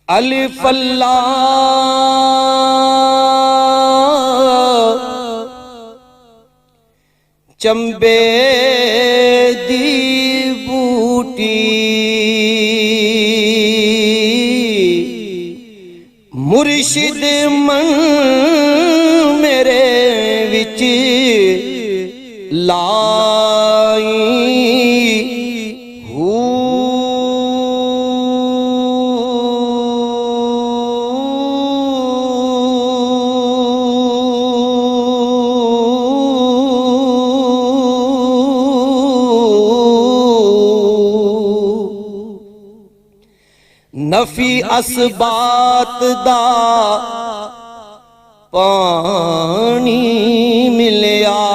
अलिफ अल्लाह चंबे दी बूटी मुर्शिद मन मेरे विच लाई नफी असबात दा पानी मिलया